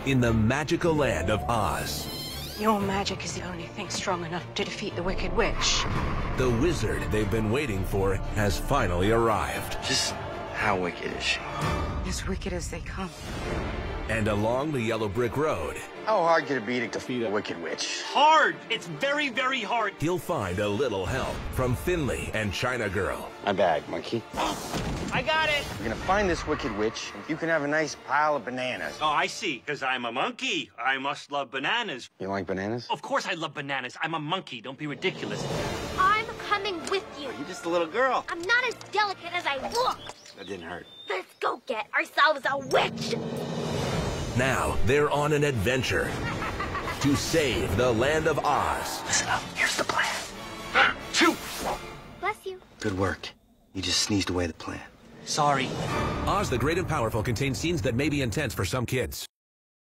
in the magical land of Oz. Your magic is the only thing strong enough to defeat the Wicked Witch. The wizard they've been waiting for has finally arrived. Just how wicked is she? As wicked as they come. And along the yellow brick road, How hard could it be to defeat a wicked witch? Hard! It's very, very hard. he'll find a little help from Finley and China Girl. My bag, monkey. I got it! We're gonna find this wicked witch, and you can have a nice pile of bananas. Oh, I see. Because I'm a monkey. I must love bananas. You like bananas? Of course I love bananas. I'm a monkey. Don't be ridiculous. I'm coming with you. You're just a little girl. I'm not as delicate as I look. That didn't hurt. Let's go get ourselves a witch. Now they're on an adventure to save the land of Oz. Listen up. Here's the plan. Two! Bless you. Good work. You just sneezed away the plan. Sorry. Oz the Great and Powerful contains scenes that may be intense for some kids.